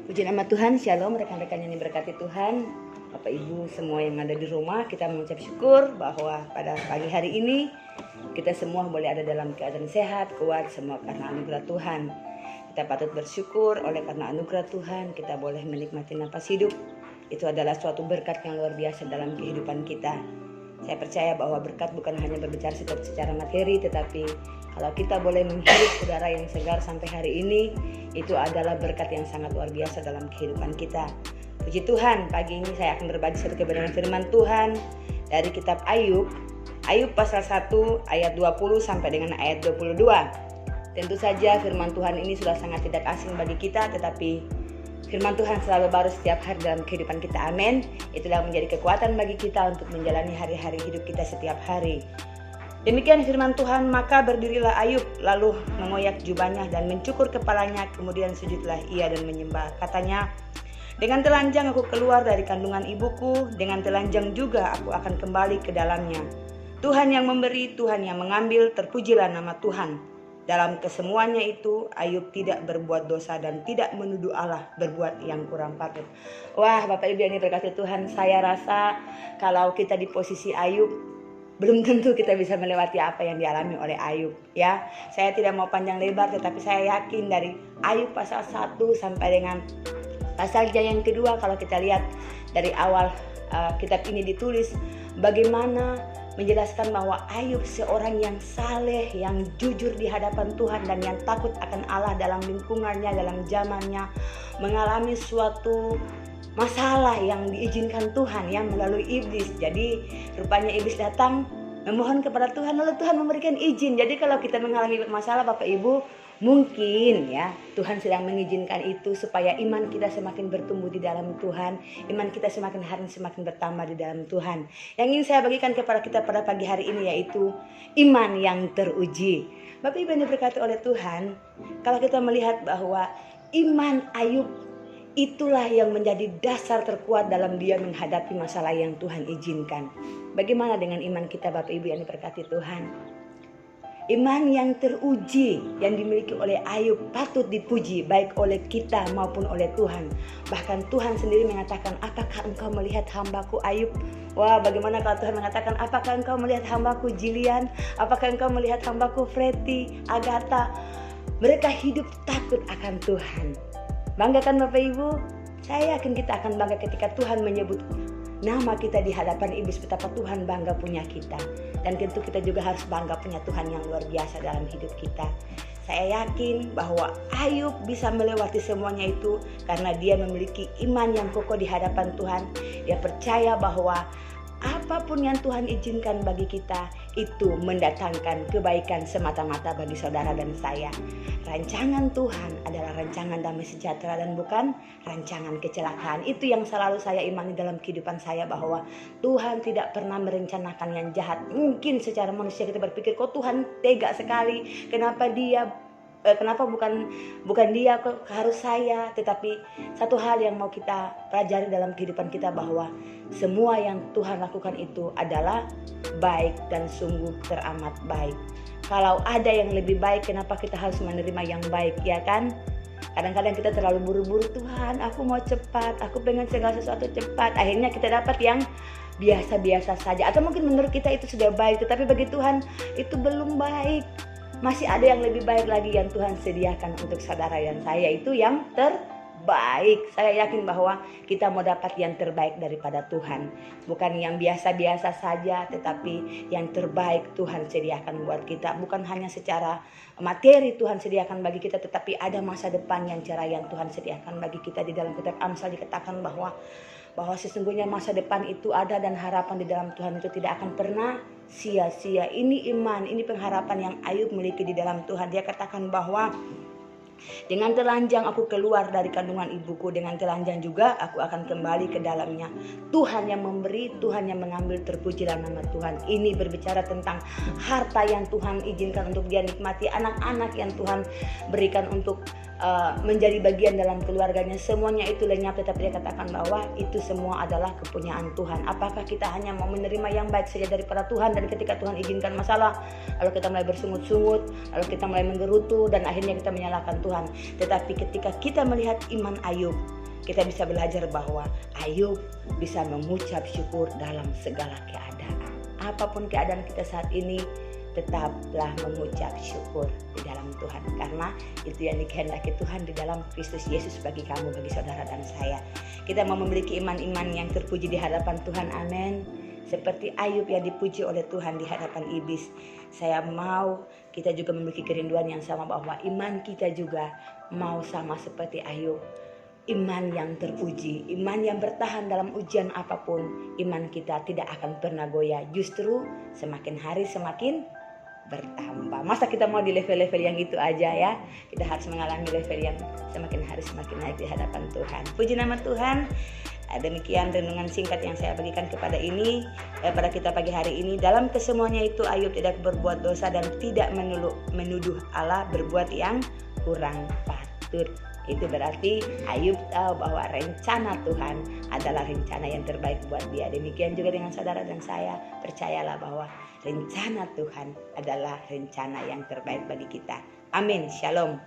Puji nama Tuhan, Shalom rekan-rekan yang diberkati Tuhan, Bapak Ibu semua yang ada di rumah. Kita mengucap syukur bahwa pada pagi hari ini kita semua boleh ada dalam keadaan sehat, kuat, semua karena anugerah Tuhan. Kita patut bersyukur oleh karena anugerah Tuhan kita boleh menikmati napas hidup. Itu adalah suatu berkat yang luar biasa dalam kehidupan kita. Saya percaya bahwa berkat bukan hanya berbicara secara materi, tetapi kalau kita boleh menghirup udara yang segar sampai hari ini, itu adalah berkat yang sangat luar biasa dalam kehidupan kita. Puji Tuhan, pagi ini saya akan berbagi satu kebenaran firman Tuhan dari kitab Ayub. Ayub pasal 1 ayat 20 sampai dengan ayat 22. Tentu saja firman Tuhan ini sudah sangat tidak asing bagi kita, tetapi firman Tuhan selalu baru setiap hari dalam kehidupan kita. Amin. Itulah menjadi kekuatan bagi kita untuk menjalani hari-hari hidup kita setiap hari. Demikian firman Tuhan, maka berdirilah Ayub, lalu mengoyak jubahnya dan mencukur kepalanya, kemudian sujudlah ia dan menyembah. Katanya, dengan telanjang aku keluar dari kandungan ibuku, dengan telanjang juga aku akan kembali ke dalamnya. Tuhan yang memberi, Tuhan yang mengambil, terpujilah nama Tuhan. Dalam kesemuanya itu, Ayub tidak berbuat dosa dan tidak menuduh Allah berbuat yang kurang patut. Wah, Bapak Ibu yang diberkati Tuhan, saya rasa kalau kita di posisi Ayub, belum tentu kita bisa melewati apa yang dialami oleh Ayub, ya. Saya tidak mau panjang lebar, tetapi saya yakin dari Ayub pasal 1 sampai dengan pasal yang kedua, kalau kita lihat dari awal kitab ini ditulis, bagaimana menjelaskan bahwa Ayub seorang yang saleh, yang jujur di hadapan Tuhan dan yang takut akan Allah dalam lingkungannya, dalam zamannya, mengalami suatu masalah yang diizinkan Tuhan ya melalui iblis. Jadi rupanya iblis datang memohon kepada Tuhan, lalu Tuhan memberikan izin. Jadi kalau kita mengalami masalah Bapak Ibu, mungkin ya Tuhan sedang mengizinkan itu supaya iman kita semakin bertumbuh di dalam Tuhan, iman kita semakin hari semakin bertambah di dalam Tuhan. Yang ingin saya bagikan kepada kita pada pagi hari ini yaitu iman yang teruji. Bapak Ibu yang diberkati oleh Tuhan, kalau kita melihat bahwa iman Ayub itulah yang menjadi dasar terkuat dalam dia menghadapi masalah yang Tuhan izinkan. Bagaimana dengan iman kita Bapak Ibu yang diberkati Tuhan? Iman yang teruji yang dimiliki oleh Ayub patut dipuji baik oleh kita maupun oleh Tuhan. Bahkan Tuhan sendiri mengatakan, apakah engkau melihat hambaku Ayub? Wah, bagaimana kalau Tuhan mengatakan, apakah engkau melihat hambaku Jilian? Apakah engkau melihat hambaku Freti, Agatha? Mereka hidup takut akan Tuhan. Bangga kan Bapak Ibu? Saya yakin kita akan bangga ketika Tuhan menyebut nama kita di hadapan iblis, betapa Tuhan bangga punya kita. Dan tentu kita juga harus bangga punya Tuhan yang luar biasa dalam hidup kita. Saya yakin bahwa Ayub bisa melewati semuanya itu karena dia memiliki iman yang kokoh di hadapan Tuhan. Dia percaya bahwa apapun yang Tuhan izinkan bagi kita itu mendatangkan kebaikan semata-mata bagi saudara dan saya. Rancangan Tuhan adalah rancangan damai sejahtera dan bukan rancangan kecelakaan. Itu yang selalu saya imani dalam kehidupan saya, bahwa Tuhan tidak pernah merencanakan yang jahat. Mungkin secara manusia kita berpikir, kok Tuhan tega sekali, kenapa bukan dia, kok harus saya. Tetapi satu hal yang mau kita pelajari dalam kehidupan kita, bahwa semua yang Tuhan lakukan itu adalah baik dan sungguh teramat baik. Kalau ada yang lebih baik, kenapa kita harus menerima yang baik, ya kan? Kadang-kadang kita terlalu buru-buru, Tuhan aku mau cepat, aku pengen segala sesuatu cepat. Akhirnya kita dapat yang biasa-biasa saja. Atau mungkin menurut kita itu sudah baik, tetapi bagi Tuhan itu belum baik. Masih ada yang lebih baik lagi yang Tuhan sediakan untuk saudara dan saya, itu yang terbaik. Saya yakin bahwa kita mau dapat yang terbaik daripada Tuhan. Bukan yang biasa-biasa saja, tetapi yang terbaik Tuhan sediakan buat kita. Bukan hanya secara materi Tuhan sediakan bagi kita, tetapi ada masa depan yang cerah yang Tuhan sediakan bagi kita. Di dalam kitab Amsal dikatakan bahwa sesungguhnya masa depan itu ada dan harapan di dalam Tuhan itu tidak akan pernah sia-sia. Ini iman, ini pengharapan yang Ayub miliki di dalam Tuhan. Dia katakan bahwa dengan telanjang aku keluar dari kandungan ibuku, dengan telanjang juga aku akan kembali ke dalamnya. Tuhan yang memberi, Tuhan yang mengambil, terpujilah nama Tuhan. Ini berbicara tentang harta yang Tuhan izinkan untuk dia nikmati, anak-anak yang Tuhan berikan untuk menjadi bagian dalam keluarganya, semuanya itu lenyap. Tetapi dia katakan bahwa itu semua adalah kepunyaan Tuhan. Apakah kita hanya mau menerima yang baik saja daripada Tuhan, dan ketika Tuhan izinkan masalah, lalu kita mulai bersungut-sungut, lalu kita mulai menggerutu, dan akhirnya kita menyalahkan Tuhan. Tetapi ketika kita melihat iman Ayub, kita bisa belajar bahwa Ayub bisa mengucap syukur dalam segala keadaan. Apapun keadaan kita saat ini, tetaplah mengucap syukur di dalam Tuhan, karena itu yang dikehendaki Tuhan di dalam Kristus Yesus bagi kamu, bagi saudara dan saya. Kita mau memiliki iman-iman yang terpuji di hadapan Tuhan, amin. Seperti Ayub yang dipuji oleh Tuhan di hadapan iblis. Saya mau kita juga memiliki kerinduan yang sama, bahwa iman kita juga mau sama seperti Ayub. Iman yang terpuji, iman yang bertahan dalam ujian apapun. Iman kita tidak akan pernah goyah, justru semakin hari semakin bertambah. Masa kita mau di level-level yang itu aja ya? Kita harus mengalami level yang semakin hari semakin naik di hadapan Tuhan. Puji nama Tuhan. Demikian renungan singkat yang saya bagikan pada kita pagi hari ini. Dalam kesemuanya itu Ayub tidak berbuat dosa dan tidak menuduh Allah berbuat yang kurang patut. Itu berarti Ayub tahu bahwa rencana Tuhan adalah rencana yang terbaik buat dia. Demikian juga dengan saudara dan saya, percayalah bahwa rencana Tuhan adalah rencana yang terbaik bagi kita. Amin. Shalom.